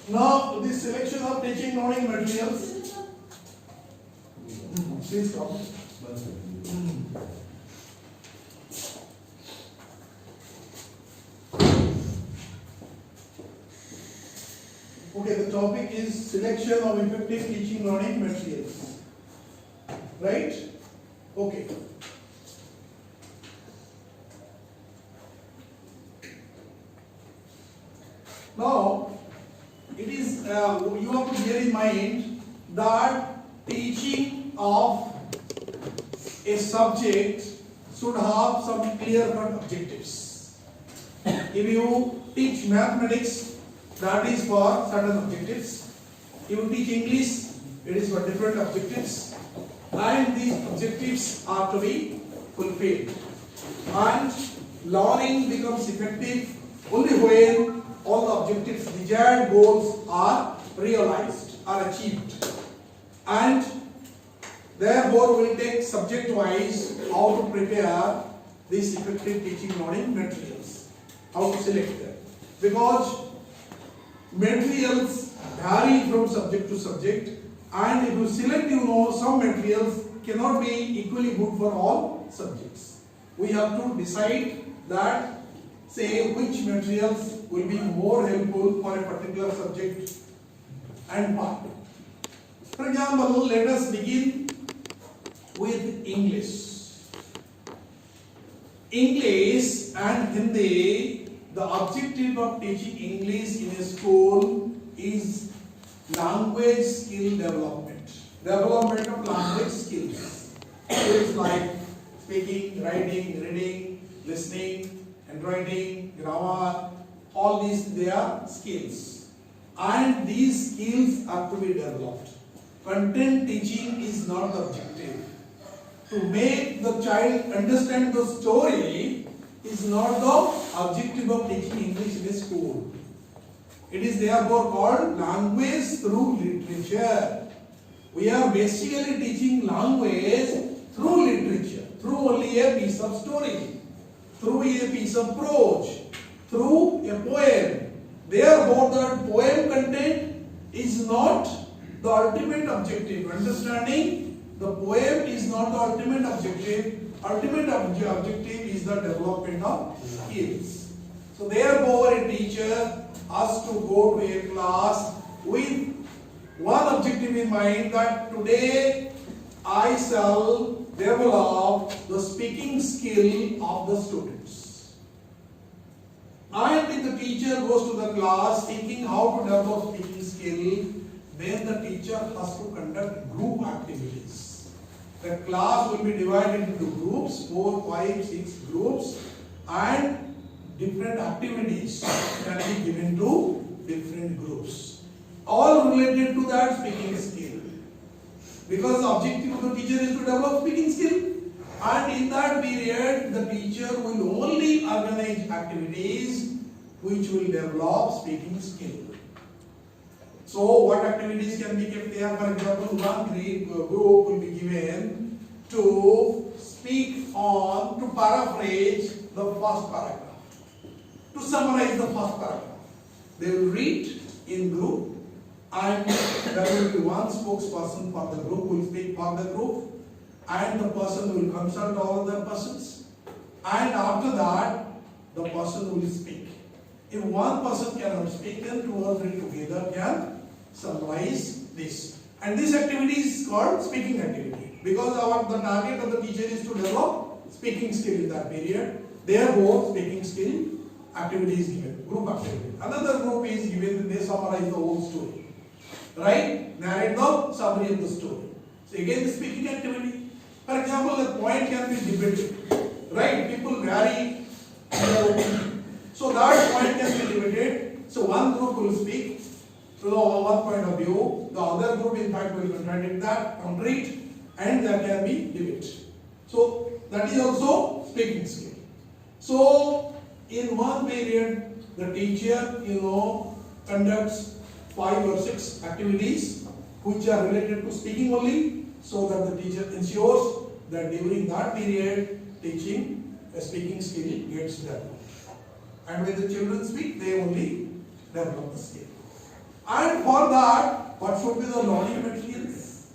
Now, the selection of teaching learning materials. Please come. Okay, the topic is selection of effective teaching learning materials. Right? Okay. Now, it is you have to bear in mind that teaching of a subject should have some clear-cut objectives. If you teach mathematics, that is for certain objectives. If you teach English, it is for different objectives, and these objectives are to be fulfilled. And learning becomes effective only when all the objectives, desired goals are realized, are achieved, and therefore we will take subject-wise how to prepare these effective teaching learning materials, how to select them, because materials vary from subject to subject, and if you select, some materials cannot be equally good for all subjects. We have to decide that, say, which materials will be more helpful for a particular subject and why. For example, let us begin with English. English and Hindi, the objective of teaching English in a school is language skill development. Development of language skills. Skills like speaking, writing, reading, listening, handwriting, grammar, all these, they are skills. And these skills are to be developed. Content teaching is not the objective. To make the child understand the story is not the objective of teaching English in a school. It is therefore called language through literature. We are basically teaching language through literature, through only a piece of story, through a piece of prose, through a poem. Therefore, the poem content is not the ultimate objective. Understanding the poem is not the ultimate objective. Ultimate objective is the development of skills. So therefore, a teacher has to go to a class with one objective in mind, that today I shall develop the speaking skill of the students. And if the teacher goes to the class thinking how to develop speaking skill, then the teacher has to conduct group activities. The class will be divided into groups, 4, 5, 6 groups, and different activities can be given to different groups, all related to that speaking skill. Because the objective of the teacher is to develop speaking skill, and in that period the teacher will only organize activities which will develop speaking skill. So what activities can be kept there? For example, one group will be given to speak on, to paraphrase the first paragraph, to summarize the first paragraph. They will read in group, and there will be one spokesperson for the group who will speak for the group, and the person will consult all other persons, and after that the person will speak. If one person cannot speak, then 2 or 3 together can summarize this. And this activity is called speaking activity, because the target of the teacher is to develop speaking skill in that period. Therefore, speaking skill activity is given, group activity. Another group is given, they summarize the whole story, right? Narrate the summary of the story. So again, the speaking activity. For example, a point can be debated, right? People vary in their opinion. So that point can be debated. So one group will speak from one point of view, the other group in fact will contradict that, counter it, and there can be debate. So that is also speaking skill. So in one period, the teacher, conducts 5 or 6 activities which are related to speaking only, so that the teacher ensures that during that period, teaching a speaking skill gets developed. And when the children speak, they only develop the skill. And for that, what should be the learning materials?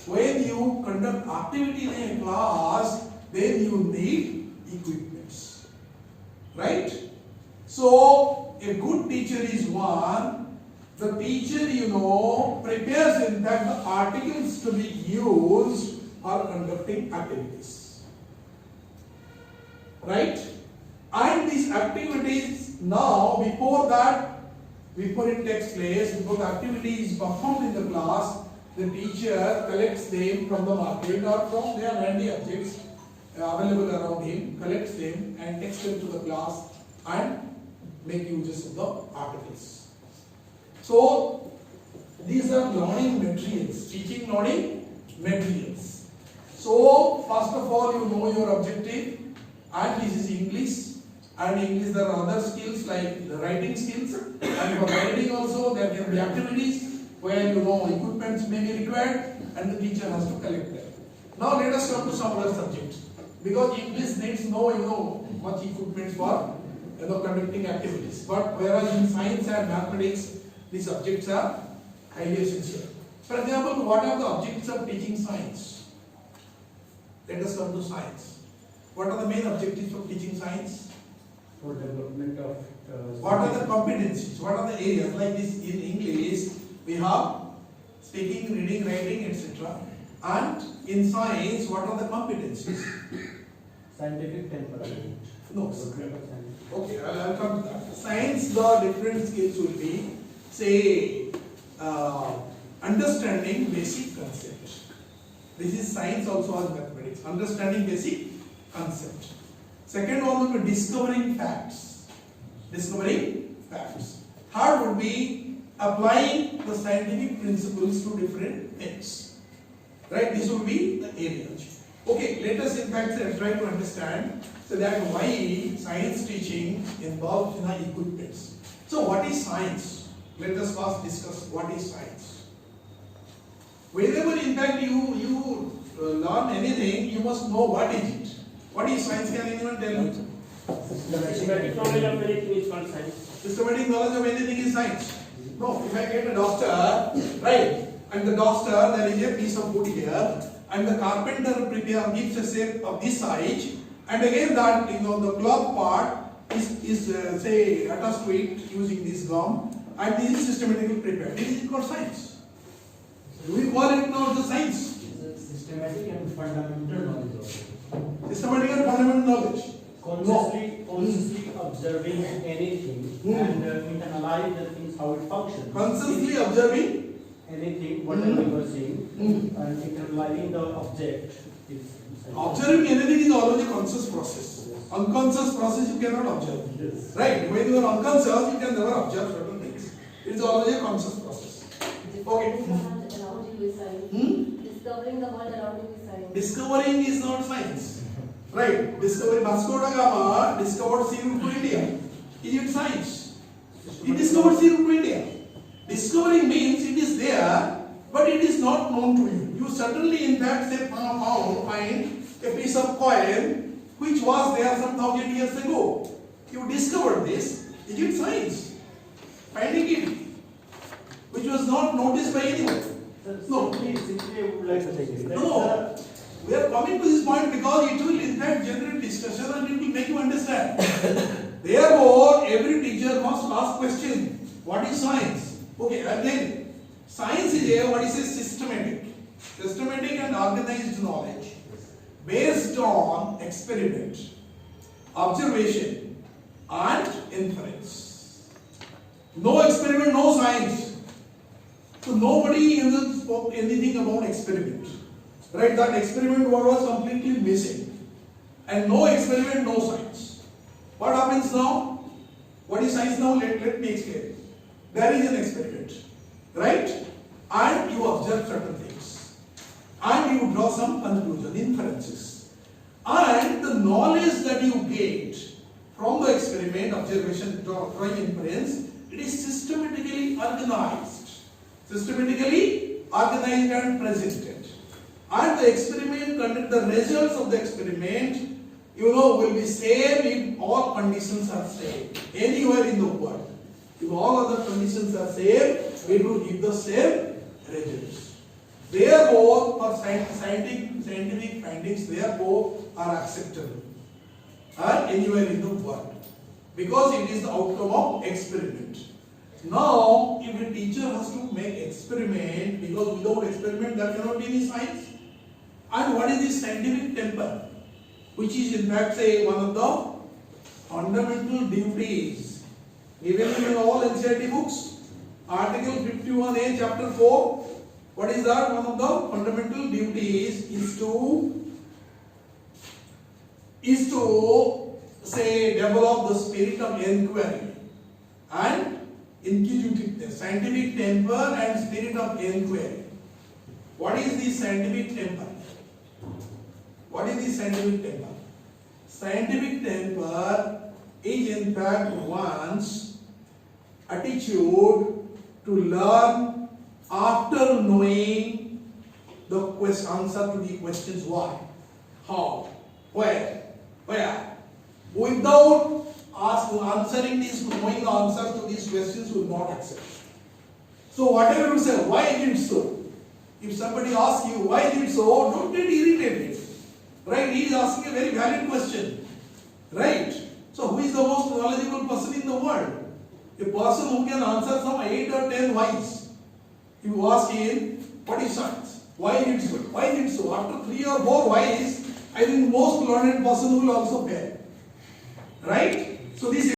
When you conduct activity in a class, then you need equipments. Right? So, a good teacher is one. The teacher, prepares in fact the articles to be used for conducting activities. Right? And these activities now, before it takes place, before the activity is performed in the class, the teacher collects them from the market or from their handy objects available around him, collects them and takes them to the class and make uses of the articles. So, these are learning materials, teaching learning materials. So, first of all, you know your objective, and this is English. And in English there are other skills like the writing skills, and for writing also there can be activities where equipments may be required and the teacher has to collect them. Now let us come to some other subjects, because English needs no much equipments for conducting activities. But whereas in science and mathematics these subjects are highly essential. For example, what are the objectives of teaching science? Let us come to science. What are the main objectives of teaching science? For development of what are the competencies? What are the areas? Like this in English, we have speaking, reading, writing, etc. And in science, what are the competencies? scientific temperament. No. Okay, I'll come to that. Science, the different skills will be, say, understanding basic concept. This is science also as mathematics. Understanding basic concept. Second one would be discovering facts. Discovering facts. Third would be applying the scientific principles to different things. Right? This will be the area. Okay, let us in fact try to understand so that why science teaching involves equipments. So what is science? Let us first discuss what is science. Whenever in fact you learn anything, you must know what is it. What is science? Can anyone tell me? Systematic knowledge of anything is called science. Systematic knowledge of anything is science. No, if I get a duster, right, and the duster, there is a piece of wood here, and the carpenter gives a shape of this size, and again that the cloth part is say attached to it using this gum, and this is systematically prepared. This is called science. We call it now the science. Systematic and fundamental knowledge also. Systematic and fundamental knowledge. Consciously observing anything and internalize the things how it functions. Consciously observing anything, whatever you are seeing, and internalizing the object. Observing anything is always a conscious process. Yes. Unconscious process you cannot observe. Yes. Right? When you are unconscious, you can never observe certain things. It is always a conscious process. Okay. Discovering the world around you is science. Discovering is not science. Right? Discovery. Vasco da Gama discovered sea route to India. Is it science? He discovered sea route to India. Discovering means it is there, but it is not known to you. You certainly, in fact, find a piece of coin which was there some 1,000 years ago. You discovered this. Is it science? Finding it, which was not noticed by anyone. No. Simply I would like to say No. We are coming to this point because it will in fact generate discussion and it will make you understand. Therefore, every teacher must ask question. What is science? Okay, again, science is what is a systematic and organized knowledge based on experiment, observation and inference. No experiment, no science. So nobody spoke anything about experiment. Right? That experiment word was completely missing. And no experiment, no science. What happens now? What is science now? Let me explain. There is an experiment. Right? And you observe certain things. And you draw some conclusion, inferences. And the knowledge that you get from the experiment, observation, drawing inference, it is systematically organized. Systematically organized and presented. And the experiment, the results of the experiment will be same if all conditions are same anywhere in the world. If all other conditions are same, it will give the same results. Therefore, for scientific findings, therefore, are acceptable anywhere in the world, because it is the outcome of experiment. Now, if a teacher has to make experiment, because without experiment there cannot be any science. And what is the scientific temper, which is in fact say one of the fundamental duties given in all NCERT books. Article 51A, chapter 4. What is that? One of the fundamental duties is to say develop the spirit of inquiry and inquisitiveness, scientific temper and spirit of inquiry. What is the scientific temper? What is the scientific temper? Scientific temper is in fact one's attitude to learn after knowing the answer to the questions why, how, where. Without answering these, knowing the answer to these questions will not accept. So whatever you say, why is it so? If somebody asks you why is it so, don't get irritated. Right? He is asking a very valid question. Right? So who is the most knowledgeable person in the world? A person who can answer some 8 or 10 whys. If you ask him, what is science? Why is it so? Why is it so? After 3 or 4 whys, I think most learned person will also fail. Right? So this